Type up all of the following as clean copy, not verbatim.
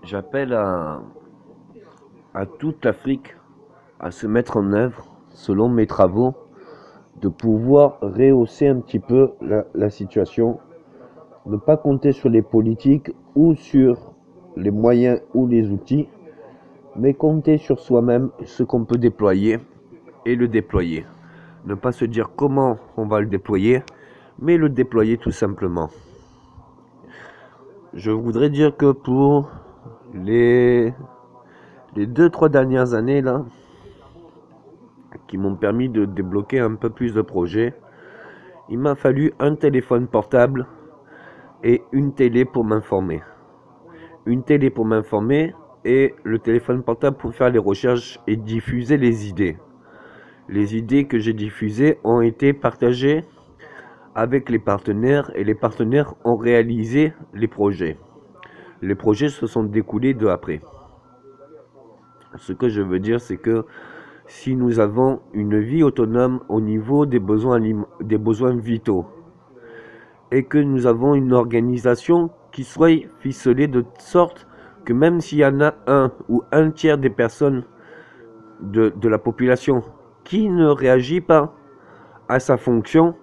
J'appelle à toute l'Afrique à se mettre en œuvre, selon mes travaux, de pouvoir rehausser un petit peu la situation, ne pas compter sur les politiques ou sur les moyens ou les outils, mais compter sur soi-même, ce qu'on peut déployer et le déployer. Ne pas se dire comment on va le déployer, mais le déployer tout simplement. Je voudrais dire que pour les 2-3 dernières années là, qui m'ont permis de débloquer un peu plus de projets, il m'a fallu un téléphone portable et une télé pour m'informer. Une télé pour m'informer et le téléphone portable pour faire les recherches et diffuser les idées. Les idées que j'ai diffusées ont été partagées avec les partenaires et les partenaires ont réalisé les projets. Les projets se sont découlés de après. Ce que je veux dire, c'est que si nous avons une vie autonome au niveau des besoins vitaux et que nous avons une organisation qui soit ficelée de sorte que même s'il y en a un ou un tiers des personnes de la population qui ne réagit pas à sa fonction,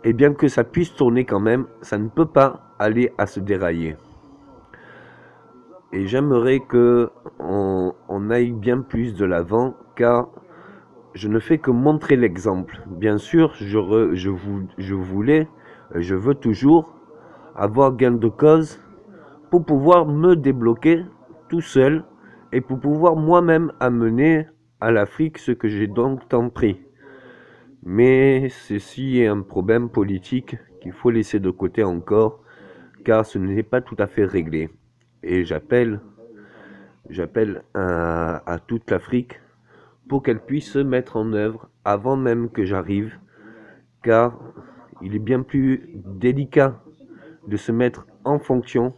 et bien que ça puisse tourner quand même, ça ne peut pas aller à se dérailler. Et j'aimerais que on aille bien plus de l'avant, car je ne fais que montrer l'exemple. Bien sûr, je voulais, je veux toujours avoir gain de cause pour pouvoir me débloquer tout seul et pour pouvoir moi-même amener à l'Afrique ce que j'ai donc tant pris. Mais ceci est un problème politique qu'il faut laisser de côté encore, car ce n'est pas tout à fait réglé. Et j'appelle à toute l'Afrique pour qu'elle puisse se mettre en œuvre avant même que j'arrive, car il est bien plus délicat de se mettre en fonction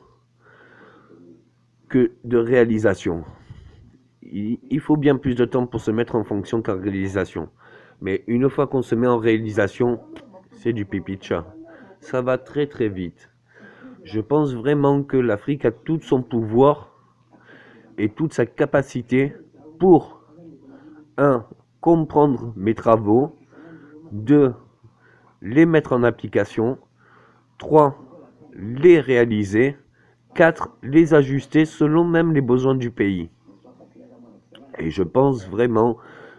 que de réalisation. Il faut bien plus de temps pour se mettre en fonction qu'en réalisation. Mais une fois qu'on se met en réalisation, c'est du pipi de chat. Ça va très très vite. Je pense vraiment que l'Afrique a tout son pouvoir et toute sa capacité pour, un, comprendre mes travaux, 2, les mettre en application, 3, les réaliser, 4, les ajuster selon même les besoins du pays. Et je pense vraiment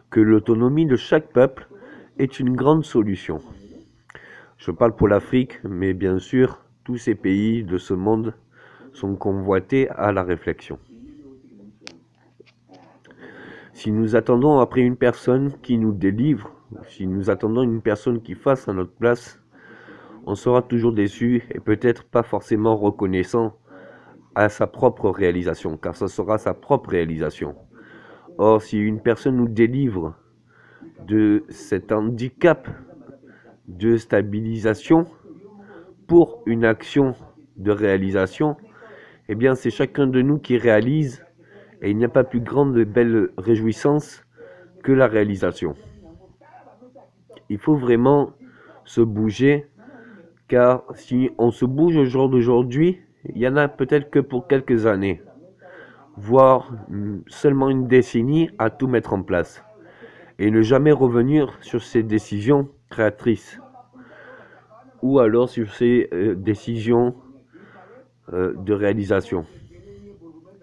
que l'autonomie de chaque peuple est une grande solution. Je parle pour l'Afrique, mais bien sûr, tous ces pays de ce monde sont convoités à la réflexion. Si nous attendons après une personne qui nous délivre, si nous attendons une personne qui fasse à notre place, on sera toujours déçu et peut-être pas forcément reconnaissant à sa propre réalisation, car ce sera sa propre réalisation. Or, si une personne nous délivre de cet handicap de stabilisation pour une action de réalisation, eh bien c'est chacun de nous qui réalise et il n'y a pas plus grande et belle réjouissance que la réalisation. Il faut vraiment se bouger, car si on se bouge au jour d'aujourd'hui, il y en a peut-être que pour quelques années, voire seulement une décennie à tout mettre en place, et ne jamais revenir sur ces décisions créatrices, ou alors sur ces décisions de réalisation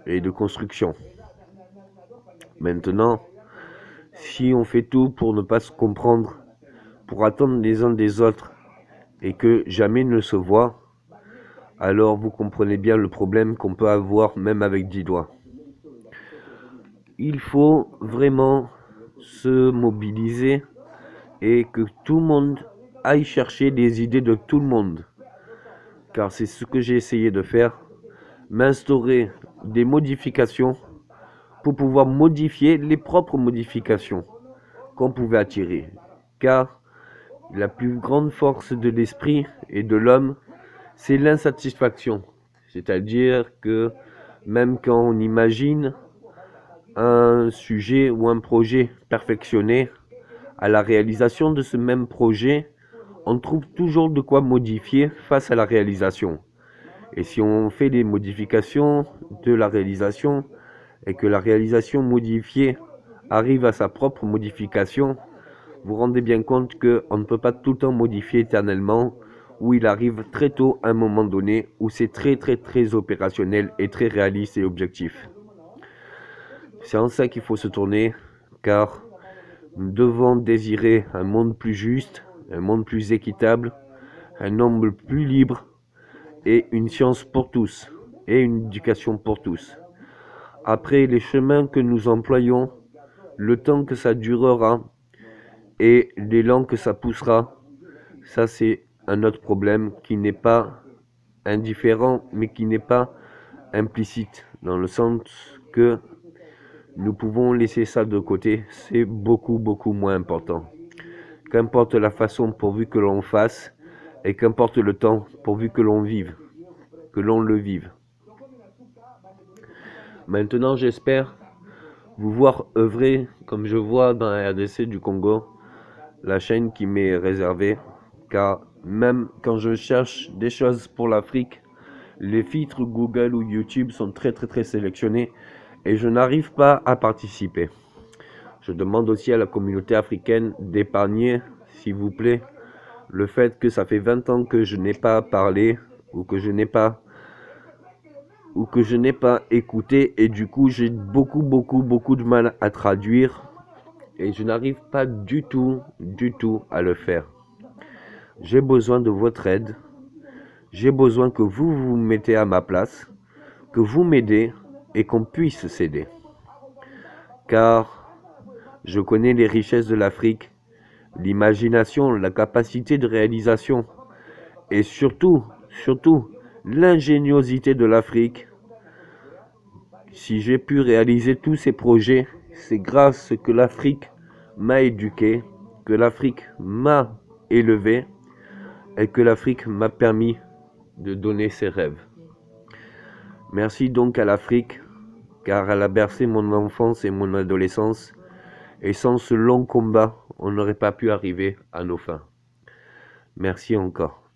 et de construction. Maintenant, si on fait tout pour ne pas se comprendre, pour attendre les uns des autres, et que jamais ne se voit, alors vous comprenez bien le problème qu'on peut avoir même avec 10 doigts. Il faut vraiment se mobiliser et que tout le monde aille chercher les idées de tout le monde. Car c'est ce que j'ai essayé de faire, m'instaurer des modifications pour pouvoir modifier les propres modifications qu'on pouvait attirer. Car la plus grande force de l'esprit et de l'homme, c'est l'insatisfaction. C'est-à-dire que même quand on imagine un sujet ou un projet perfectionné, à la réalisation de ce même projet, on trouve toujours de quoi modifier face à la réalisation. Et si on fait des modifications de la réalisation et que la réalisation modifiée arrive à sa propre modification, vous rendez bien compte qu'on ne peut pas tout le temps modifier éternellement, où il arrive très tôt à un moment donné, où c'est très opérationnel et très réaliste et objectif. C'est en ça qu'il faut se tourner, car nous devons désirer un monde plus juste, un monde plus équitable, un monde plus libre, et une science pour tous, et une éducation pour tous. Après, les chemins que nous employons, le temps que ça durera, et l'élan que ça poussera, ça c'est un autre problème qui n'est pas indifférent, mais qui n'est pas implicite, dans le sens que nous pouvons laisser ça de côté, c'est beaucoup moins important. Qu'importe la façon pourvu que l'on fasse, et qu'importe le temps pourvu que l'on vive, que l'on le vive. Maintenant, j'espère vous voir œuvrer comme je vois dans la RDC du Congo, la chaîne qui m'est réservée, car même quand je cherche des choses pour l'Afrique, les filtres Google ou YouTube sont très sélectionnés et je n'arrive pas à participer. Je demande aussi à la communauté africaine d'épargner, s'il vous plaît, le fait que ça fait 20 ans que je n'ai pas parlé ou que je n'ai pas écouté, et du coup j'ai beaucoup de mal à traduire et je n'arrive pas du tout à le faire. J'ai besoin de votre aide, j'ai besoin que vous vous mettez à ma place, que vous m'aidez et qu'on puisse s'aider. Car je connais les richesses de l'Afrique, l'imagination, la capacité de réalisation et surtout l'ingéniosité de l'Afrique. Si j'ai pu réaliser tous ces projets, c'est grâce à ce que l'Afrique m'a éduqué, que l'Afrique m'a élevé et que l'Afrique m'a permis de donner ses rêves. Merci donc à l'Afrique, car elle a bercé mon enfance et mon adolescence, et sans ce long combat, on n'aurait pas pu arriver à nos fins. Merci encore.